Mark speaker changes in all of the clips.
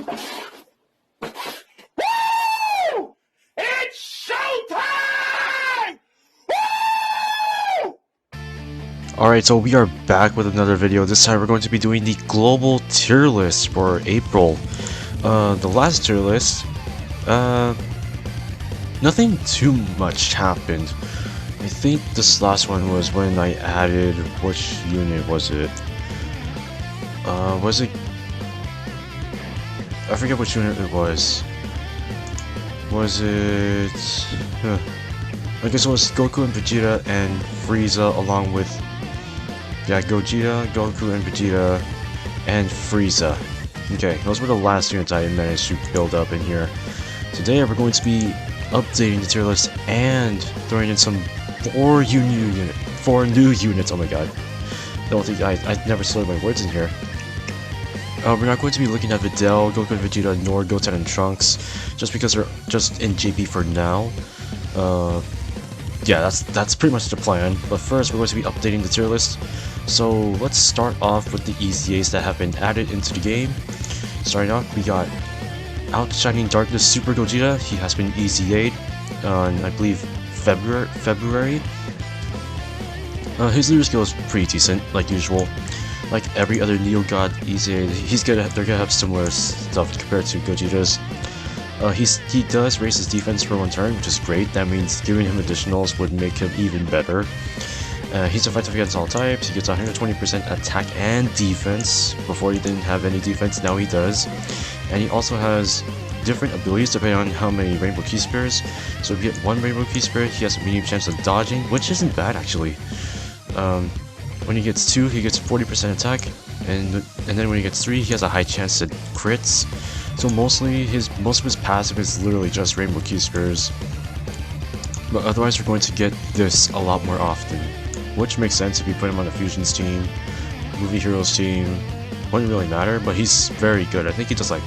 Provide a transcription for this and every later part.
Speaker 1: Woo! It's showtime! Woo!
Speaker 2: Alright, so we are back with another video. This time we're going to be doing the global tier list for April. The last tier list, nothing too much happened. I think this last one was when I added, which unit was it? Was it? I forget which unit it was. Was it? I guess it was Goku and Vegeta and Frieza along with, yeah, Gogeta, Goku and Vegeta and Frieza. Okay, those were the last units I managed to build up in here. Today we're going to be updating the tier list and throwing in some four new units. Oh my god. Don't think I never slurred my words in here. We're not going to be looking at Videl, Goku and Vegeta, nor Goten and Trunks, just because they're just in JP for now. Yeah, that's pretty much the plan. But first, we're going to be updating the tier list. So let's start off with the EZAs that have been added into the game. Starting off, we got Outshining Darkness Super Gogeta. He has been EZA'd on, I believe, February. His leader skill is pretty decent, like usual. Like every other Neo God EZA, they're gonna have similar stuff compared to Gogeta's. He does raise his defense for one turn, which is great. That means giving him additionals would make him even better. He's effective against all types. He gets 120% attack and defense. Before he didn't have any defense, now he does. And he also has different abilities depending on how many Rainbow Key Spears. So if you get one Rainbow Key Spear, he has a medium chance of dodging, which isn't bad actually. When he gets 2, he gets 40% attack, and then when he gets 3, he has a high chance at crits. So most of his passive is literally just Rainbow Key Spears. But otherwise, we're going to get this a lot more often, which makes sense if you put him on the Fusions team, Movie Heroes team. Wouldn't really matter, but he's very good. I think he does like,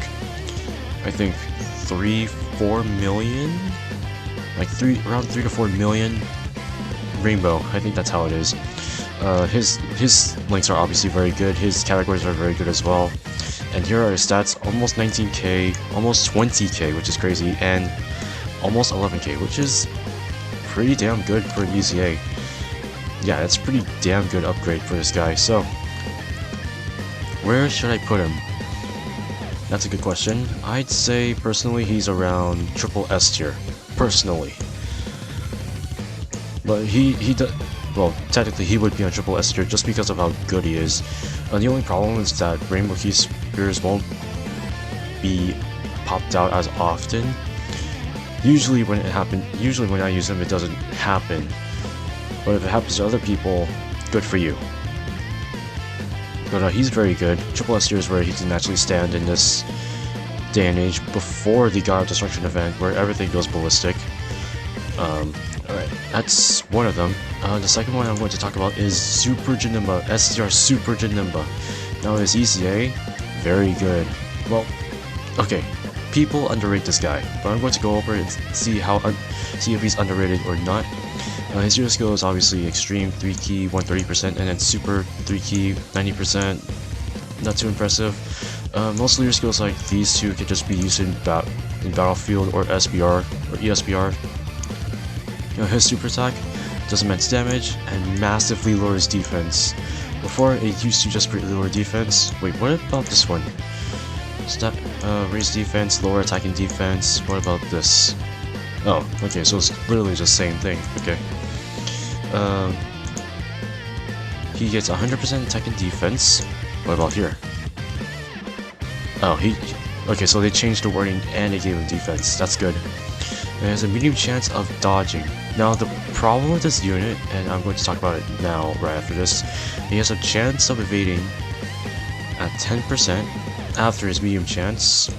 Speaker 2: 3-4 million, like around 3 to 4 million Rainbow. I think that's how it is. His links are obviously very good. His categories are very good as well. And here are his stats: almost 19k, almost 20k, which is crazy, and almost 11k, which is pretty damn good for an EZA. Yeah, that's pretty damn good upgrade for this guy. So, where should I put him? That's a good question. I'd say personally he's around triple S tier, personally. But he does. Well, technically he would be on triple S tier just because of how good he is. The only problem is that Rainbow Key Spears won't be popped out as often. Usually when I use him, it doesn't happen. But if it happens to other people, good for you. But he's very good. Triple S tier is where he can actually stand in this day and age before the God of Destruction event, where everything goes ballistic. Alright, that's one of them. The second one I'm going to talk about is Super JANEMBA, STR Super JANEMBA. Now his EZA, very good. Well, okay, people underrate this guy, but I'm going to go over it and see if he's underrated or not. His hero skill is obviously Extreme 3 key 130%, and then Super 3 key 90%. Not too impressive. Most leader skills like these two can just be used in Battlefield or SBR or ESBR. His super attack does immense damage and massively lowers defense. Before, it used to just lower defense. Wait, what about this one? Raise defense, lower attacking defense. What about this? Oh, okay, so it's literally just the same thing. Okay. He gets 100% attack and defense. What about here? Oh, okay, so they changed the wording and they gave him defense. That's good. It has a medium chance of dodging. Now the problem with this unit, and I'm going to talk about it now right after this, he has a chance of evading at 10% after his medium chance.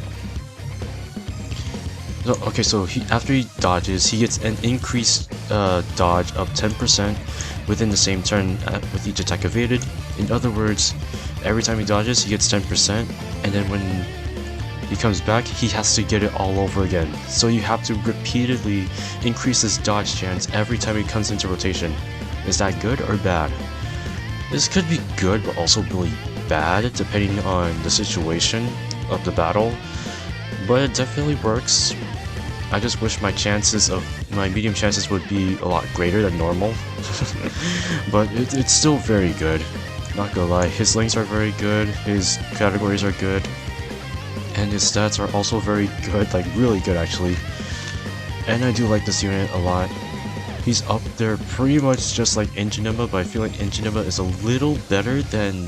Speaker 2: So, okay, so after he dodges, he gets an increased dodge of 10% within the same turn with each attack evaded. In other words, every time he dodges, he gets 10%, and then when he comes back, he has to get it all over again. So you have to repeatedly increase his dodge chance every time he comes into rotation. Is that good or bad? This could be good, but also really bad, depending on the situation of the battle. but it definitely works. I just wish my medium chances would be a lot greater than normal. But it's still very good. Not gonna lie, his links are very good, his categories are good, and his stats are also very good, like really good actually. And I do like this unit a lot. He's up there pretty much just like JANEMBA, but I feel like JANEMBA is a little better than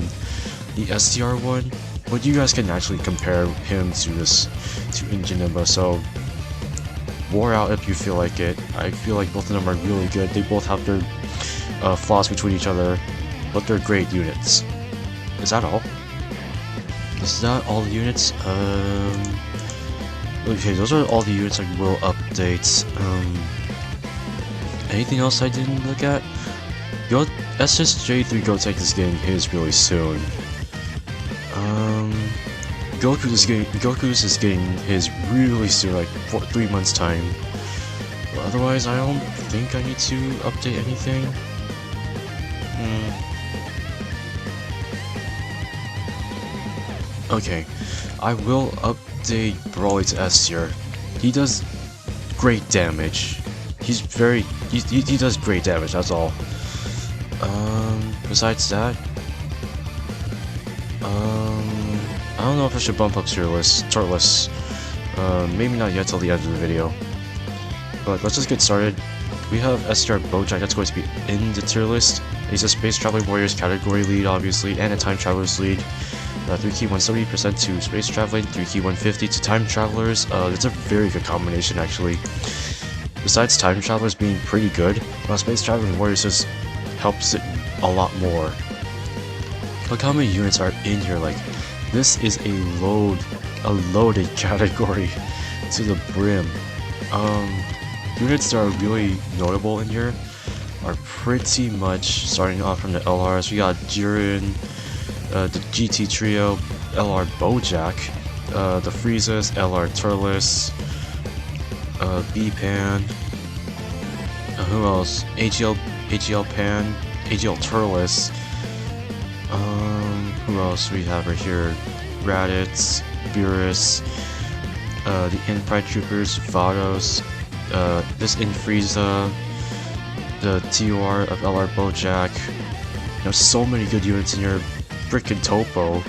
Speaker 2: the STR one. But you guys can actually compare him to JANEMBA, so war out if you feel like it. I feel like both of them are really good. They both have their flaws between each other, but they're great units. Is that all? Is that all the units? Okay, those are all the units I will update. Anything else I didn't look at? ssjg Gotek is getting his really soon. Goku's is getting his really soon, like 3 months time. But otherwise, I don't think I need to update anything. Okay, I will update Broly to S tier. He does great damage. He does great damage, that's all. Besides that, I don't know if I should bump up tier list. Maybe not yet till the end of the video. But let's just get started. We have STR Bojack that's going to be in the tier list. He's a Space Traveler Warriors category lead, obviously, and a Time Travelers lead. 3 key 170% to Space Traveling, 3 key 150 to Time Travelers. It's a very good combination, actually. Besides Time Travelers being pretty good, Space Traveling Warriors just helps it a lot more. Look how many units are in here, like, this is a loaded category to the brim. Units that are really notable in here are pretty much starting off from the LRs. We got Jiren, the GT Trio, LR Bojack, the Friezas, LR Turles, B-Pan, who else? AGL Pan, AGL Turles, who else we have right here? Raditz, beerus, the Pride Troopers, Vados, this Frieza, the TOR of LR Bojack. There's so many good units in here. Frickin' Topo.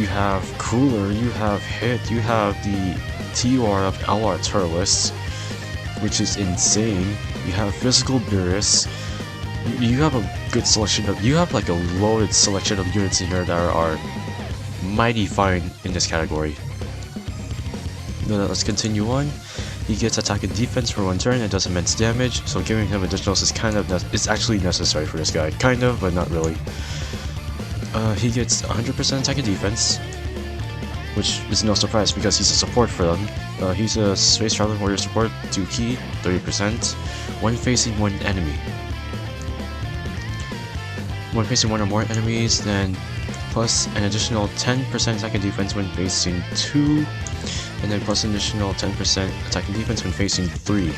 Speaker 2: You have Cooler, you have Hit, you have the TOR of LR Turles, which is insane. You have Physical Beerus. You have a good selection of, you have like a loaded selection of units in here that are mighty fine in this category. Then let's continue on. He gets attack and defense for 1 turn and does immense damage, so giving him additionals is actually necessary for this guy. Kind of, but not really. He gets 100% attack and defense, which is no surprise because he's a support for them. He's a Space Traveling Warrior support, 2 key, 30%, when facing 1 enemy. When facing 1 or more enemies, then plus an additional 10% attack and defense when facing 2, and then plus an additional 10% attack and defense when facing 3.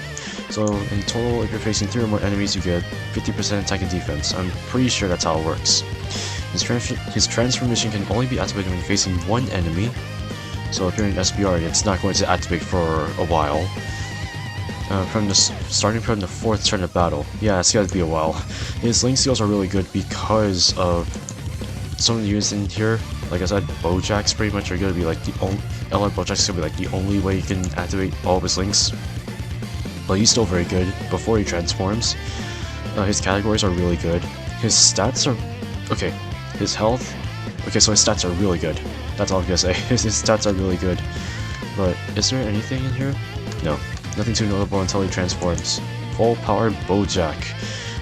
Speaker 2: So in total, if you're facing 3 or more enemies, you get 50% attack and defense. I'm pretty sure that's how it works. His transformation can only be activated when facing 1 enemy, so if you're in SBR, it's not going to activate for a while. Starting from the 4th turn of battle. Yeah, it's gotta be a while. His link seals are really good because of some of the units in here. Like I said, Bojack's pretty much are gonna be like the only LR Bojack's gonna be like the only way you can activate all of his links. But he's still very good before he transforms. His categories are really good. His stats are okay. His health. Okay, so his stats are really good. That's all I'm gonna say. His stats are really good. But is there anything in here? No. Nothing too notable until he transforms. Full power Bojack.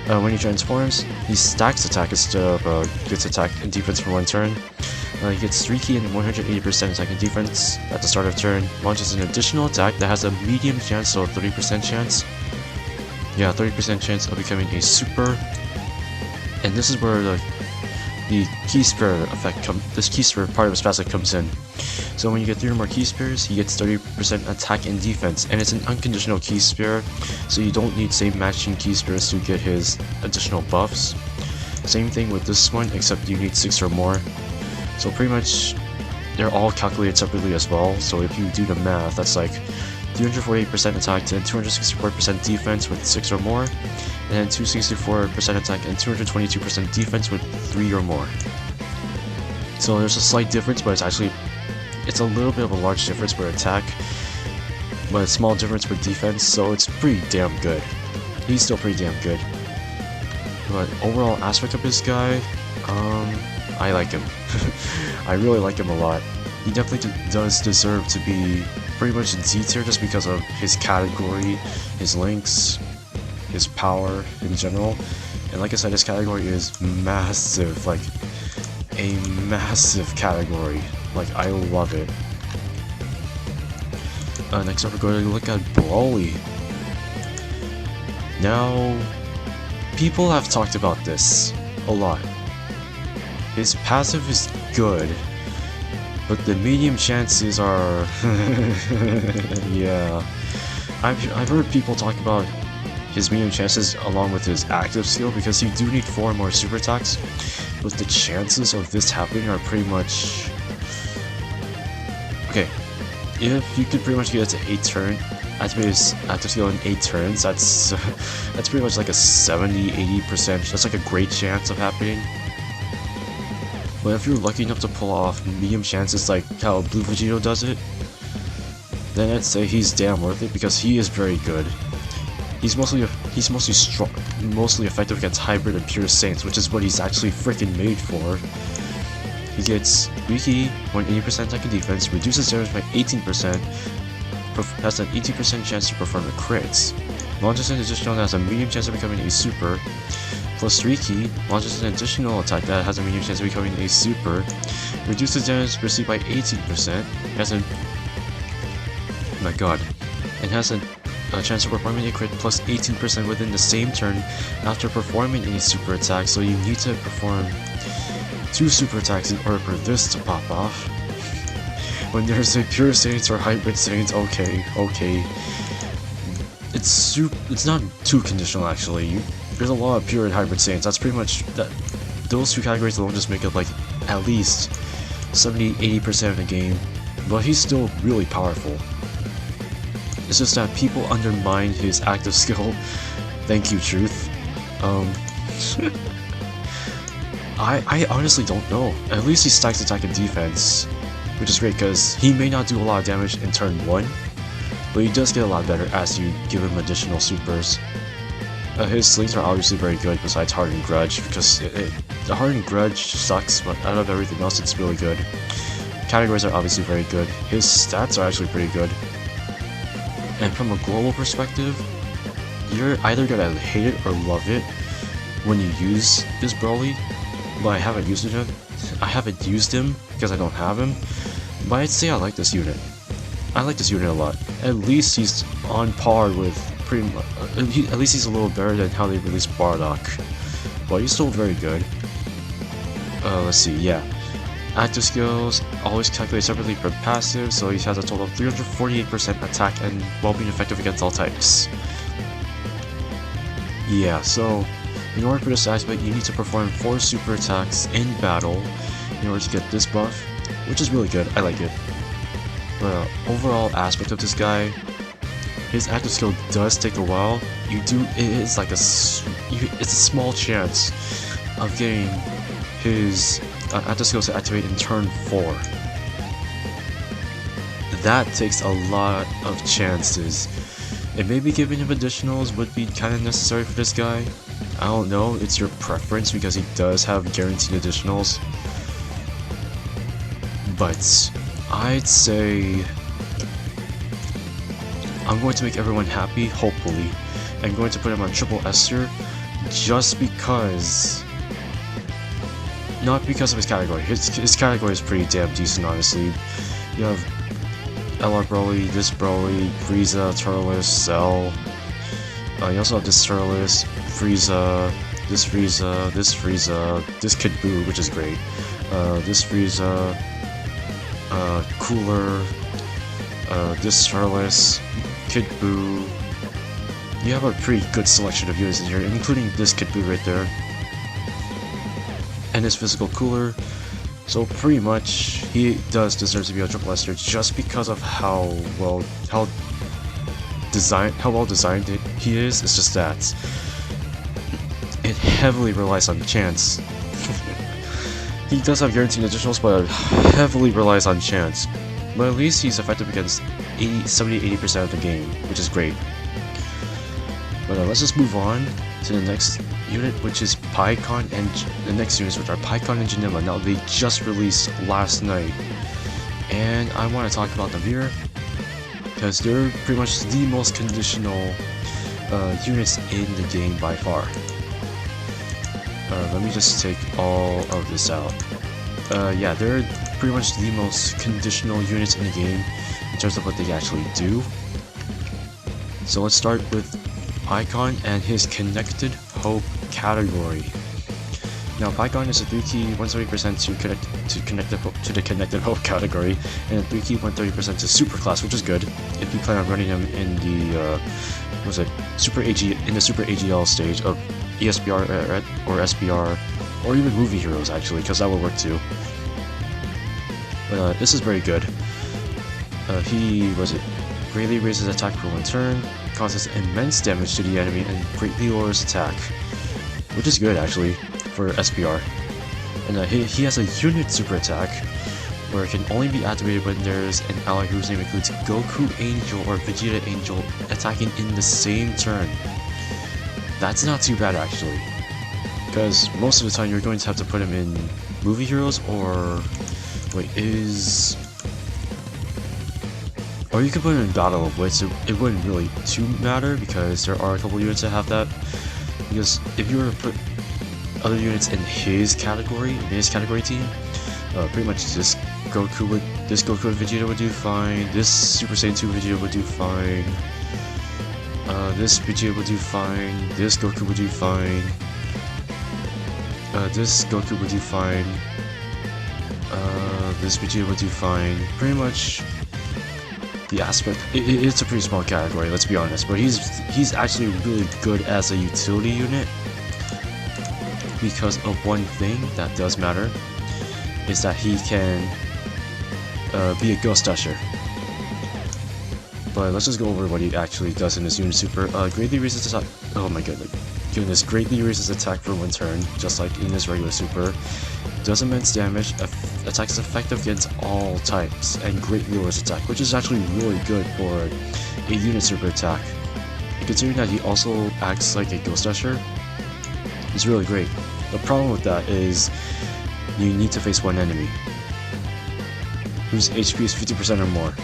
Speaker 2: When he transforms, he stacks attack instead of gets attack and defense for 1 turn. He gets 3 key and 180% attack and defense at the start of turn. Launches an additional attack that has a medium chance, so 30% chance. Yeah, 30% chance of becoming a super. And this is where the key spear effect this key spear part of his passive comes in. So when you get 3 or more key spears, he gets 30% attack and defense, and it's an unconditional key spear, so you don't need same matching key spears to get his additional buffs. Same thing with this one, except you need 6 or more. So pretty much they're all calculated separately as well, so if you do the math, that's like 348% attack and 264% defense with 6 or more, and then 264% attack and 222% defense with 3 or more. So there's a slight difference, but it's a little bit of a large difference for attack, but a small difference for defense, so it's pretty damn good. He's still pretty damn good. But overall aspect of this guy, I like him. I really like him a lot. He definitely does deserve to be pretty much in D tier just because of his category, his links, his power in general. And like I said, his category is massive, like a massive category. Like, I love it. Next up we're going to look at Broly. Now, people have talked about this a lot. His passive is good, but the medium chances are... yeah. I've heard people talk about his medium chances along with his active skill because you do need 4 more super attacks, but the chances of this happening are pretty much... Okay, if you could pretty much get it to 8 turns, activate his active skill in 8 turns, that's pretty much like a 70-80%, that's like a great chance of happening. But if you're lucky enough to pull off medium chances like how Blue Vegito does it, then I'd say he's damn worth it because he is very good. He's mostly effective against Hybrid and Pure Saints, which is what he's actually freaking made for. He gets weak E, 80% attack and defense, reduces damage by 18%, has an 18% chance to perform a crits, launches an additional that has a medium chance of becoming a super, plus 3 key, launches an additional attack that has a medium chance of becoming a super, reduces damage received by 18%, has an... oh my god, and has a chance of performing a crit plus 18% within the same turn after performing any super attack, so you need to perform 2 super attacks in order for this to pop off. When there's a Pure Saints or Hybrid Saints, okay. It's not too conditional actually. There's a lot of Pure and Hybrid Saints. That's pretty much that. Those 2 categories alone just make up like at least 70-80% of the game. But he's still really powerful. It's just that people undermine his active skill. Thank you, Truth. I honestly don't know. At least he stacks attack and defense, which is great because he may not do a lot of damage in turn 1, but he does get a lot better as you give him additional supers. His slings are obviously very good besides Hardened Grudge, because the Hardened Grudge sucks, but out of everything else it's really good. Categories are obviously very good. His stats are actually pretty good. And from a global perspective, you're either gonna hate it or love it when you use this Broly, but I haven't used him. I haven't used him because I don't have him, but I'd say I like this unit. I like this unit a lot. At least he's on par with pretty much. At least he's a little better than how they released Bardock, but he's still very good. Let's see, yeah. Active skills always calculate separately per passive, so he has a total of 348% attack and while being effective against all types. Yeah, so in order for this aspect, you need to perform 4 super attacks in battle in order to get this buff, which is really good. I like it. But overall aspect of this guy, his active skill does take a while. It is like it's a small chance of getting his active skills to activate in turn 4. That takes a lot of chances. And maybe giving him additionals would be kind of necessary for this guy. I don't know, it's your preference because he does have guaranteed additionals. But I'd say I'm going to make everyone happy, hopefully. I'm going to put him on triple S tier just because... not because of his category. His category is pretty damn decent, honestly. You have LR Broly, this Broly, Frieza, Turles, Cell. You also have this Turles, Frieza, this Frieza, this Frieza, this Kid Buu, which is great. This Frieza, Cooler, this Turles, Kid Buu. You have a pretty good selection of units in here, including this Kid Buu right there. And his physical Cooler. So pretty much, he does deserve to be a triple S tier just because of how well designed he is. It's just that it heavily relies on chance. He does have guaranteed additionals, but it heavily relies on chance. But at least he's effective against 70-80% of the game, which is great. But let's just move on to the next unit, which is PIKKON, and the next units, which are PIKKON and JANEMBA. Now, they just released last night, and I want to talk about them here because they're pretty much the most conditional units in the game by far. Let me just take all of this out. Yeah, they're pretty much the most conditional units in the game in terms of what they actually do. So let's start with PIKKON and his Connected Hope category. Now, PIKKON is a 3-key 130% to the Connected Hope category, and a 3-key 130% to Super Class, which is good if you plan on running him in the Super AGL stage of ESBR or SBR, or even Movie Heroes actually, because that will work too. But this is very good. He greatly raises attack for one turn, causes immense damage to the enemy, and greatly lowers attack, which is good actually for SBR. And he has a unit super attack, where it can only be activated when there's an ally whose name includes Goku Angel or Vegeta Angel attacking in the same turn. That's not too bad actually, because most of the time you're going to have to put him in Movie Heroes or or you could put him in Battle of Wits. It wouldn't really too matter because there are a couple units that have that. Because if you were to put other units in his category, team, pretty much this Goku and Vegeta would do fine. This Super Saiyan 2 Vegeta would do fine. This Vegeta would do fine. This Goku would do fine. This Goku would do fine. This Vegeta would do fine. Pretty much the aspect. It's a pretty small category, let's be honest. But he's actually really good as a utility unit because of one thing that does matter, is that he can be a Ghost Usher. But let's just go over what he actually does in his unit super. Greatly raises attack. Oh my goodness! Greatly raises attack for one turn, just like in his regular super. Does immense damage. Attacks effective against all types, and greatly lowers attack, which is actually really good for a unit super attack. And considering that he also acts like a Ghost Usher, it's really great. The problem with that is you need to face one enemy whose HP is 50% or more.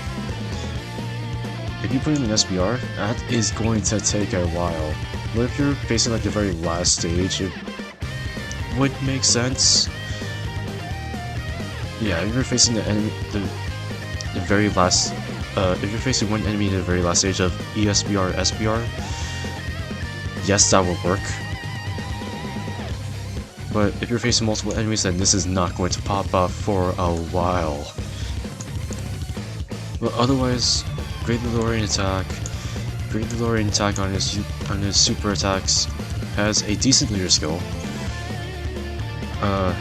Speaker 2: If you put him in SBR, that is going to take a while. But if you're facing like the very last stage, it would make sense. Yeah, if you're facing the enemy, the very last, if you're facing one enemy in the very last stage of ESBR, SBR, yes, that will work. But if you're facing multiple enemies, then this is not going to pop up for a while. But otherwise, greatly lowering attack on his super attacks, has a decent leader skill,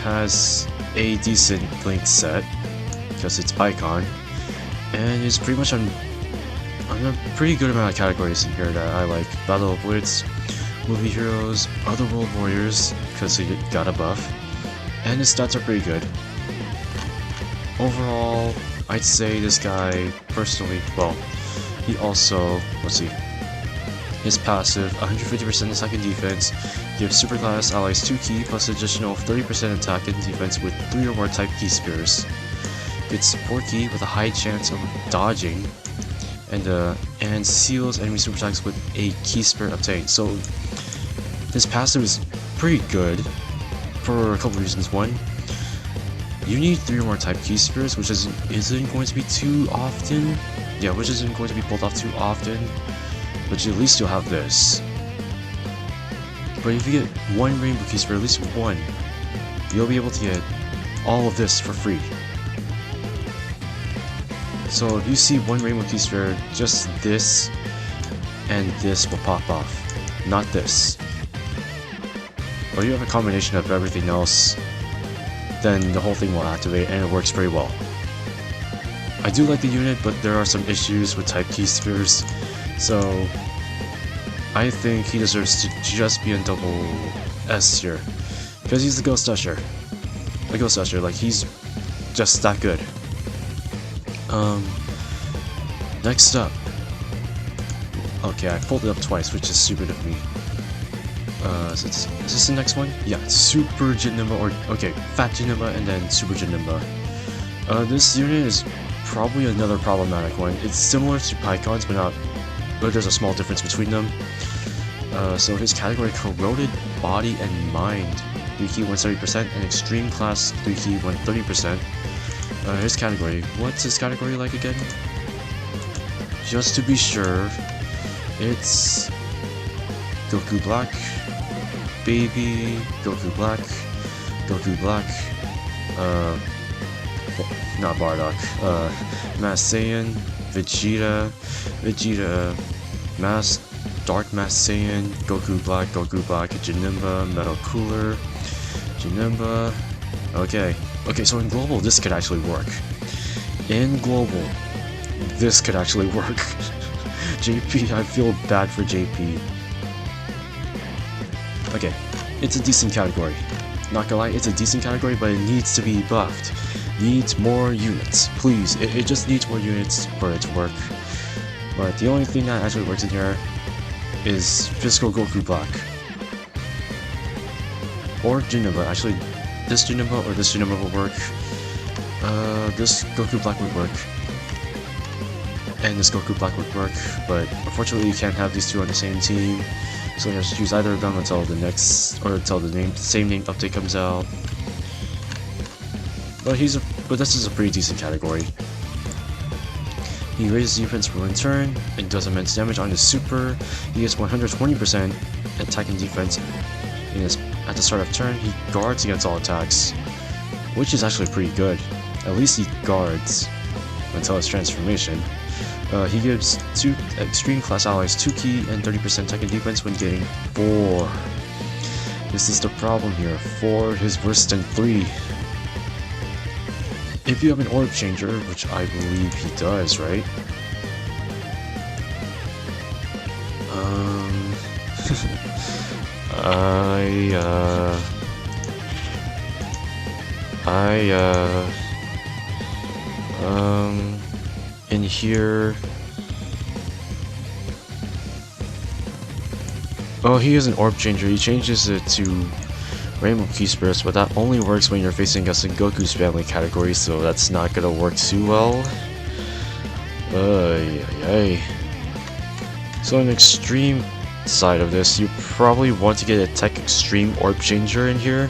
Speaker 2: has a decent link set because it's PIKKON, and is pretty much on a pretty good amount of categories in here that I like. Battle of Wits, Movie Heroes, Otherworld Warriors because he got a buff, and his stats are pretty good. Overall, I'd say this guy personally, well, he also, let's see, his passive 150% attack and defense, gives super class allies 2 key plus additional 30% attack and defense with 3 or more type key spears. Gets 4 key with a high chance of dodging, and seals enemy super attacks with a key spear obtained. So his passive is pretty good for a couple reasons. One, you need 3 or more type key spears, which isn't going to be too often. Yeah, which isn't going to be pulled off too often, but at least you'll have this. But if you get 1 rainbow key spear, at least 1, you'll be able to get all of this for free. So if you see 1 rainbow key spear, just this and this will pop off, not this. But you have a combination of everything else, then the whole thing will activate and it works very well. I do like the unit, but there are some issues with type key spheres, so I think he deserves to just be in double S here, because he's the Ghost Usher. The Ghost Usher, like, he's just that good. Next up. Okay, I pulled it up twice, which is stupid of me. Is this the next one? Yeah, Super JANEMBA, or, okay, Fat JANEMBA and then Super JANEMBA. This unit is probably another problematic one. It's similar to PIKKON's, but there's a small difference between them. So his category, Corroded Body and Mind, 3 key 170%, and Extreme Class 3 key 130%. His category, what's his category like again? Just to be sure, it's Goku Black, Baby, Goku Black, not Bardock, Mass Saiyan, Vegeta, Dark Mass Saiyan, Goku Black, JANEMBA, Metal Cooler, JANEMBA. Okay, so in global this could actually work. In global, this could actually work. JP, I feel bad for JP. Okay, it's a decent category. Not gonna lie, it's a decent category, but it needs to be buffed. Needs more units. Please, it just needs more units for it to work. But the only thing that actually works in here is Physical Goku Black. Or JANEMBA. Actually, this JANEMBA or this JANEMBA will work. This Goku Black would work. And this Goku Black would work, but unfortunately you can't have these two on the same team. So you have to choose either of them until the next, or until the same name update comes out. But this is a pretty decent category. He raises defense for 1 turn and does immense damage on his super. He gets 120% attack and defense at the start of turn. He guards against all attacks, which is actually pretty good. At least he guards until his transformation. He gives 2 extreme class allies 2 key and 30% attack and defense when getting 4. This is the problem here. 4 is worse than 3. If you have an orb changer, which I believe he does, right? In here... Oh, he has an orb changer. He changes it to Rainbow Key Spirits, but that only works when you're facing against a Goku's family category, so that's not gonna work too well. So on the extreme side of this, you probably want to get a Tech Extreme Orb Changer in here,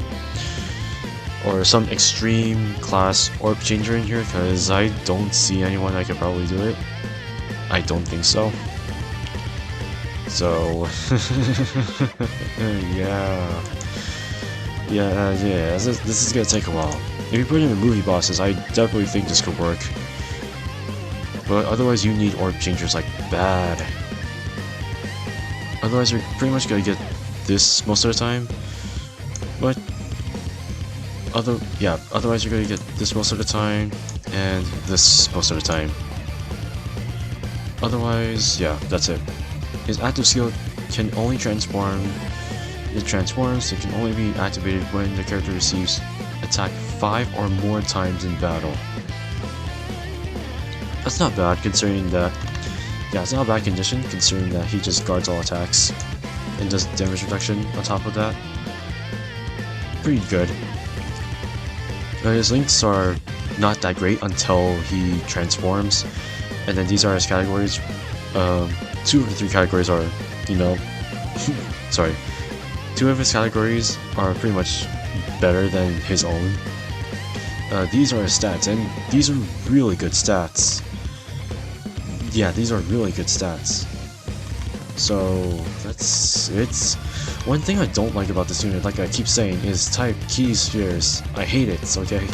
Speaker 2: or some extreme class orb changer in here, because I don't see anyone that could probably do it. I don't think so. So this is gonna take a while. If you put in the movie bosses, I definitely think this could work. But otherwise you need orb changers like bad. Otherwise you're pretty much gonna get this most of the time. But otherwise you're gonna get this most of the time, and this most of the time. Otherwise, yeah, that's it. His active skill can only transform. It transforms. It can only be activated when the character receives attack 5 or more times in battle. That's not bad considering that. Yeah, it's not a bad condition considering that he just guards all attacks and does damage reduction on top of that. Pretty good. His links are not that great until he transforms, and then these are his categories. 2 of the 3 categories are, sorry. 2 of his categories are pretty much better than his own. These are his stats, and these are really good stats. Yeah, these are really good stats. So, it's... One thing I don't like about this unit, like I keep saying, is type key spheres. I hate it, okay?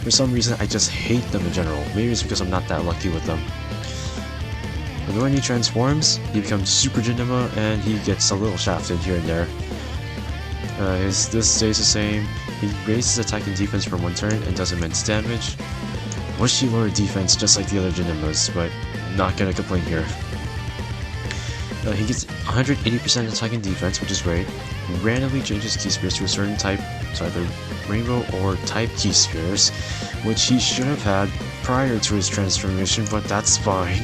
Speaker 2: For some reason, I just hate them in general. Maybe it's because I'm not that lucky with them. But when he transforms, he becomes Super JANEMBA, and he gets a little shafted here and there. This stays the same. He raises attack and defense for 1 turn and does immense damage. Wish he lowered defense just like the other Janembas, but not gonna complain here. He gets 180% attack and defense, which is great. He randomly changes key spheres to a certain type, so either rainbow or type key spheres, which he should have had prior to his transformation, but that's fine.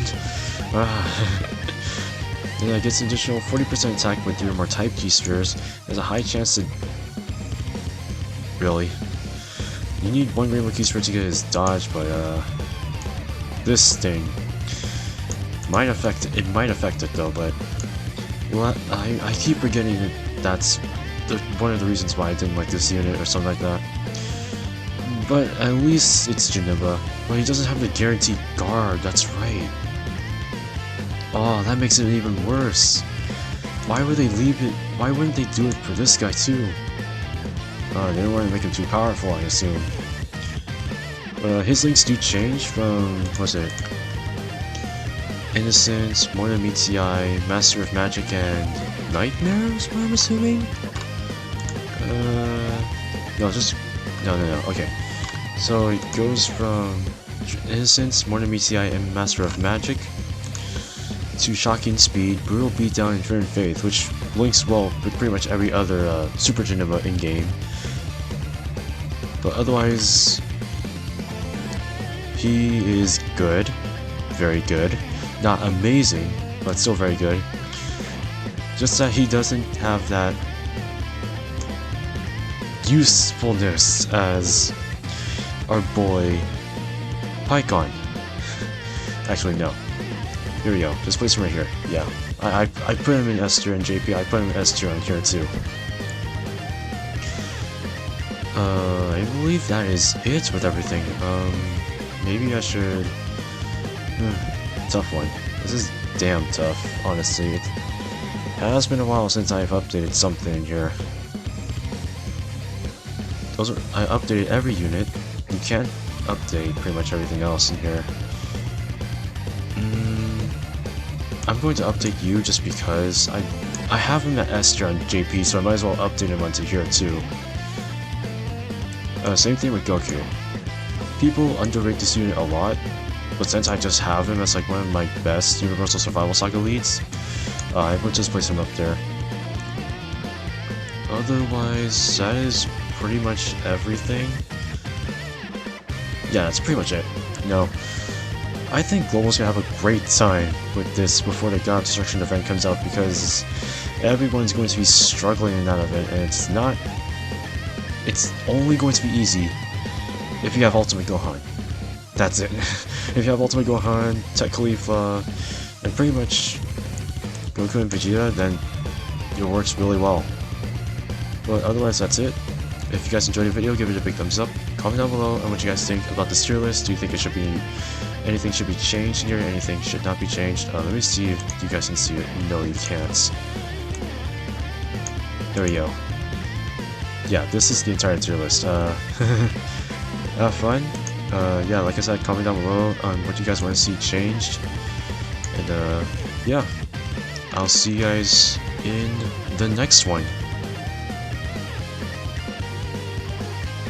Speaker 2: And gets an additional 40% attack with 3 or more type key spheres. There's a high chance to... Really? You need 1 rainbow key sphere to get his dodge, but this thing might affect it. It might affect it though, but well, I keep forgetting that that's one of the reasons why I didn't like this unit or something like that. But at least it's Janemba. But he doesn't have the guaranteed guard. That's right. Oh, that makes it even worse. Why would they leave it? Why wouldn't they do it for this guy too? They don't want to make him too powerful, I assume. But his links do change from, what's it? Innocence, Monomiti, Master of Magic, and Nightmare is what I'm assuming? No, just... No, okay. So it goes from Innocence, Monomiti, and Master of Magic to Shocking Speed, Brutal Beatdown, and Fear and Faith, which links well with pretty much every other Super Janemba in-game. But otherwise, he is good. Very good. Not amazing, but still very good. Just that he doesn't have that usefulness as our boy PIKKON. Actually, no. Here we go. Just place him right here. Yeah. I put him in S tier and JP. I put him in S tier on here too. I believe that is it with everything. Maybe I should... tough one. This is damn tough, honestly. It has been a while since I've updated something here. I updated every unit. You can't update pretty much everything else in here. I'm going to update you just because I have him at S tier on JP, so I might as well update him onto here too. Same thing with Goku. People underrate this unit a lot, but since I just have him as like one of my best Universal Survival Saga leads, I would just place him up there. Otherwise, that is pretty much everything. Yeah, that's pretty much it. No, I think Global's gonna have a great time with this before the God of Destruction event comes out, because everyone's going to be struggling in that event, and it's only going to be easy if you have Ultimate Gohan. That's it. If you have Ultimate Gohan, Tech Khalifa, and pretty much Goku and Vegeta, then it works really well. But otherwise, that's it. If you guys enjoyed the video, give it a big thumbs up. Comment down below on what you guys think about this tier list. Do you think it should be... anything should be changed in here, anything should not be changed? Let me see if you guys can see it. No, you can't. There we go. Yeah, this is the entire tier list. Have fun. Yeah, like I said, comment down below on what you guys want to see changed. And yeah, I'll see you guys in the next one.